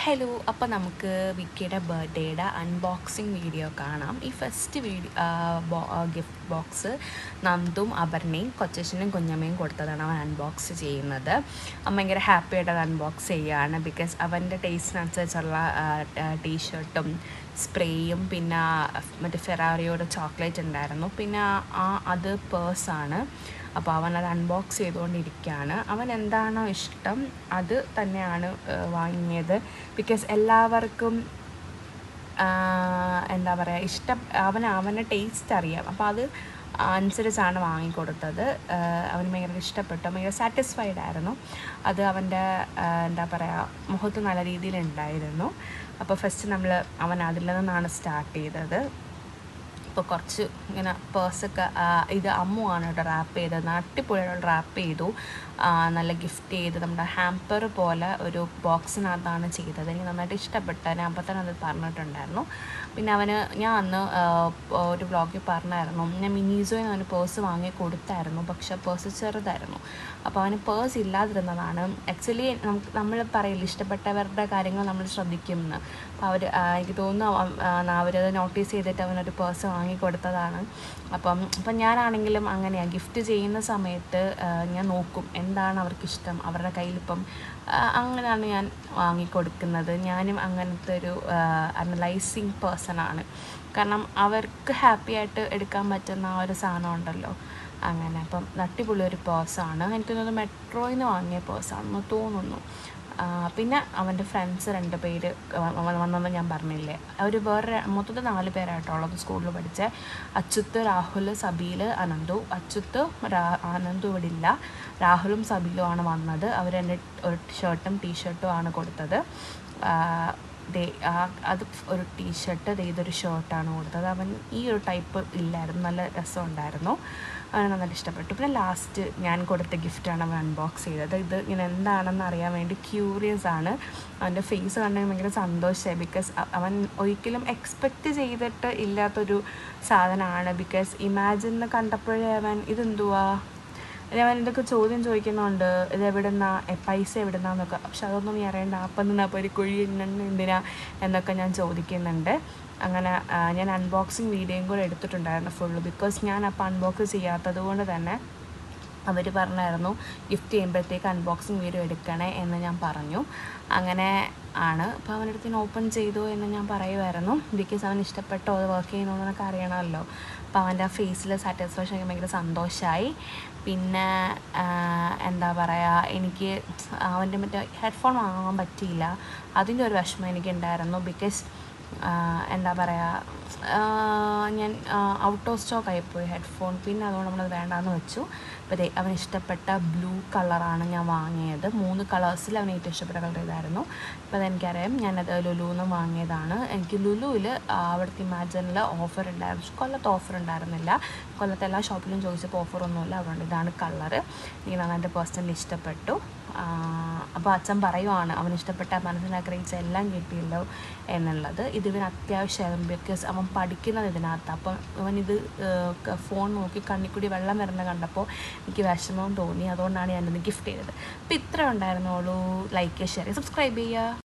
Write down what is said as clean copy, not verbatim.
Hello, അപ്പോൾ നമുക്ക് വിക്കിയുടെ ബർത്ത്ഡേയുടെ unboxing video കാണാം. ഈ ഫസ്റ്റ് ഗിഫ്റ്റ് ബോക്സ് നന്ദും അപർണയും കൊച്ചച്ഛനും കുഞ്ഞമ്മയും കൊടുത്തതാണ് അവൻ അൺബോക്സ് ചെയ്യുന്നത്. ഭയങ്കര ഹാപ്പി ആയിട്ട് അത് അൺബോക്സ് ചെയ്യുകയാണ്. ബിക്കോസ് അവൻ്റെ ടേസ്റ്റിനനുസരിച്ചുള്ള ടീഷർട്ടും സ്പ്രേയും പിന്നെ മറ്റേ ഫെറാറിയോടെ ചോക്ലേറ്റ് ഉണ്ടായിരുന്നു. പിന്നെ അത് പേഴ്സാണ്. അപ്പോൾ അവനത് അൺബോക്സ് ചെയ്തുകൊണ്ടിരിക്കുകയാണ്. അവൻ എന്താണോ ഇഷ്ടം അത് തന്നെയാണ് വാങ്ങിയത്. ബിക്കോസ് എല്ലാവർക്കും എന്താ പറയുക, അവൻ്റെ ടേസ്റ്റ് അറിയാം. അപ്പോൾ അത് അനുസരിച്ചാണ് വാങ്ങിക്കൊടുത്തത്. അവന് ഭയങ്കര ഇഷ്ടപ്പെട്ടു, ഭയങ്കര സാറ്റിസ്ഫൈഡ് ആയിരുന്നു. അത് അവൻ്റെ എന്താ പറയുക, മുഖത്ത് നല്ല രീതിയിലുണ്ടായിരുന്നു. അപ്പോൾ ഫസ്റ്റ് അവൻ അതിൽ നിന്നാണ് സ്റ്റാർട്ട് ചെയ്തത്. ഇപ്പോൾ കുറച്ച് ഇങ്ങനെ പേഴ്സൊക്കെ ഇത് അമ്മുവാണ് കേട്ടോ റാപ്പ് ചെയ്തത്. അടിപൊളിയായിട്ട് റാപ്പ് ചെയ്തു, നല്ല ഗിഫ്റ്റ് ചെയ്ത് നമ്മുടെ ഹാമ്പർ പോലെ ഒരു ബോക്സിനകത്താണ് ചെയ്തത്. എനിക്ക് നന്നായിട്ട് ഇഷ്ടപ്പെട്ടു. ഞാൻ അപ്പോൾ തന്നെ അത് പറഞ്ഞിട്ടുണ്ടായിരുന്നു. പിന്നെ ഞാൻ അന്ന് ഒരു വ്ളോഗിൽ പറഞ്ഞായിരുന്നു, ഞാൻ മിനീസോയിൽ നിന്ന് അവന് പേഴ്സ് വാങ്ങി കൊടുത്തായിരുന്നു. പക്ഷേ പേഴ്സ് ചെറുതായിരുന്നു. അപ്പോൾ അവന് പേഴ്സ് ഇല്ലാതിരുന്നതാണ്. ആക്ച്വലി നമ്മൾ പറയില്ല, ഇഷ്ടപ്പെട്ടവരുടെ കാര്യങ്ങൾ നമ്മൾ ശ്രദ്ധിക്കുമെന്ന്. അപ്പോൾ എനിക്ക് തോന്നുന്നു അവരത് നോട്ടീസ് ചെയ്തിട്ട് അവനൊരു പേഴ്സ് വാങ്ങിക്കൊടുത്തതാണ്. അപ്പം ഞാനാണെങ്കിലും അങ്ങനെയാണ്, ഗിഫ്റ്റ് ചെയ്യുന്ന സമയത്ത് ഞാൻ നോക്കും എന്താണ് അവർക്കിഷ്ടം. അവരുടെ കയ്യിലിപ്പം അങ്ങനെയാണ് ഞാൻ വാങ്ങിക്കൊടുക്കുന്നത്. ഞാനും അങ്ങനത്തെ ഒരു അനലൈസിങ് പേഴ്സണാണ്. കാരണം അവർക്ക് ഹാപ്പി ആയിട്ട് എടുക്കാൻ പറ്റുന്ന ഒരു സാധനം ഉണ്ടല്ലോ, അങ്ങനെ. അപ്പം അടിപൊളി ഒരു പേഴ്സാണ്. എനിക്ക് തോന്നുന്നു മെട്രോയിൽ നിന്ന് വാങ്ങിയ പേഴ്സാണെന്ന് തോന്നുന്നു. പിന്നെ അവൻ്റെ ഫ്രണ്ട്സ് 2 പേര് വന്നെന്ന് ഞാൻ പറഞ്ഞില്ലേ, അവർ വേറെ മൊത്തത്തിൽ 4 പേരായിട്ടുള്ളത് സ്കൂളിൽ പഠിച്ച അച്യുത്ത്, രാഹുൽ, സബീൽ, അനന്തു. ആനന്ദു ഇവിടെ ഇല്ല. രാഹുലും സബീലുമാണ് വന്നത്. അവർ എൻ്റെ ഒരു ഷർട്ടും ടീഷർട്ടും ആണ് കൊടുത്തത്. അത് ഒരു ടീഷർട്ട്, ഇതൊരു ഷർട്ടാണ് കൊടുത്തത്. അവൻ ഈ ഒരു ടൈപ്പ് ഇല്ലായിരുന്നു, നല്ല രസമുണ്ടായിരുന്നു, അവന് നന്നായിട്ട് ഇഷ്ടപ്പെട്ടു. പിന്നെ ലാസ്റ്റ് ഞാൻ കൊടുത്ത ഗിഫ്റ്റാണ് അവൻ അൺബോക്സ് ചെയ്തത്. ഇത് ഇങ്ങനെ എന്താണെന്ന് അറിയാൻ വേണ്ടി ക്യൂറിയസ് ആണ്. അവൻ്റെ ഫേസ് കണ്ടെങ്കിൽ ഭയങ്കര സന്തോഷമായി. ബിക്കോസ് അവൻ ഒരിക്കലും എക്സ്പെക്റ്റ് ചെയ്തിട്ട് ഇല്ലാത്തൊരു സാധനമാണ്. ബിക്കോസ് ഇമാജിന്ന് കണ്ടപ്പോഴേ അവൻ ഇതെന്തുവാ, അവൻ ഇതൊക്കെ ചോദ്യം ചോദിക്കുന്നുണ്ട്, ഇത് എവിടുന്നാ, പൈസ എവിടുന്നാന്നൊക്കെ. പക്ഷെ അതൊന്നും നീ അറിയേണ്ട, അപ്പം നിന്നാ അപ്പോൾ ഒരു കുഴി എന്തിനാ എന്നൊക്കെ ഞാൻ ചോദിക്കുന്നുണ്ട്. അങ്ങനെ ഞാൻ അൺബോക്സിങ് വീഡിയോയും കൂടെ എടുത്തിട്ടുണ്ടായിരുന്നു ഫുള്ള്. ബിക്കോസ് ഞാൻ അപ്പോൾ അൺബോക്സ് ചെയ്യാത്തത് കൊണ്ട് തന്നെ അവർ പറഞ്ഞായിരുന്നു ഗിഫ്റ്റ് ചെയ്യുമ്പോഴത്തേക്ക് അൺബോക്സിങ് വീഡിയോ എടുക്കണേ എന്ന് ഞാൻ പറഞ്ഞു. അങ്ങനെ ആണ്. അപ്പോൾ അവൻ്റെ അടുത്ത് ഓപ്പൺ ചെയ്തു എന്ന് ഞാൻ പറയുമായിരുന്നു. ബിക്കോസ് അവൻ ഇഷ്ടപ്പെട്ടോ അത് വർക്ക് ചെയ്യുന്നതെന്നൊക്കെ അറിയണമല്ലോ. അപ്പോൾ അവൻ്റെ ആ ഫേസിൽ സാറ്റിസ്ഫാക്ഷൻ എനിക്ക് ഭയങ്കര സന്തോഷമായി. പിന്നെ എന്താ പറയുക, എനിക്ക് അവൻ്റെ മറ്റേ ഹെഡ്ഫോൺ വാങ്ങാൻ പറ്റിയില്ല, അതിൻ്റെ ഒരു വിഷമം എനിക്കുണ്ടായിരുന്നു. ബിക്കോസ് എന്താ പറയുക, ഞാൻ ഔട്ട് ഓഫ് സ്റ്റോക്ക് ആയിപ്പോയി ഹെഡ്ഫോൺ. പിന്നെ അതുകൊണ്ട് നമ്മളത് വേണ്ടാന്ന് വെച്ചു. അപ്പോൾ അവന് ഇഷ്ടപ്പെട്ട ബ്ലൂ കളറാണ് ഞാൻ വാങ്ങിയത്. 3 കളേഴ്സിൽ അവന് ഏറ്റവും ഇഷ്ടപ്പെട്ട കളർ ഇതായിരുന്നു. അപ്പോൾ അതെനിക്കറിയാം, ഞാനത് ലുലുന്ന് വാങ്ങിയതാണ്. എനിക്ക് ലുലുവിൽ അവിടുത്തെ ഇമാജിനിൽ ഓഫർ ഉണ്ടായിരുന്നു. കൊല്ലത്ത് ഓഫർ ഉണ്ടായിരുന്നില്ല. കൊല്ലത്ത് എല്ലാ ഷോപ്പിലും ചോദിച്ചപ്പോൾ ഓഫറൊന്നുമില്ല. അതുകൊണ്ട് ഇതാണ് കളറ്. എനിക്ക് നന്നായിട്ട് പേഴ്സണലി ഇഷ്ടപ്പെട്ടു. അപ്പോൾ അച്ഛൻ പറയുവാണ് അവന് ഇഷ്ടപ്പെട്ട മനസ്സിന് ആഗ്രഹിച്ച എല്ലാം കിട്ടിയല്ലോ എന്നുള്ളത്. ഇതിവന് അത്യാവശ്യമായിരുന്നു. ബിക്കോസ് അവൻ പഠിക്കുന്നത് ഇതിനകത്ത്. അപ്പം അവനിത് ഫോൺ നോക്കി കണ്ണിക്കൂടി വെള്ളം വരുന്നത് കണ്ടപ്പോൾ എനിക്ക് വിഷമം തോന്നി. അതുകൊണ്ടാണ് ഞാനിത് ഗിഫ്റ്റ് ചെയ്തത്. അപ്പോൾ ഇത്ര ഉണ്ടായിരുന്നുള്ളൂ. ലൈക്ക്, ഷെയർ, സബ്സ്ക്രൈബ് ചെയ്യുക.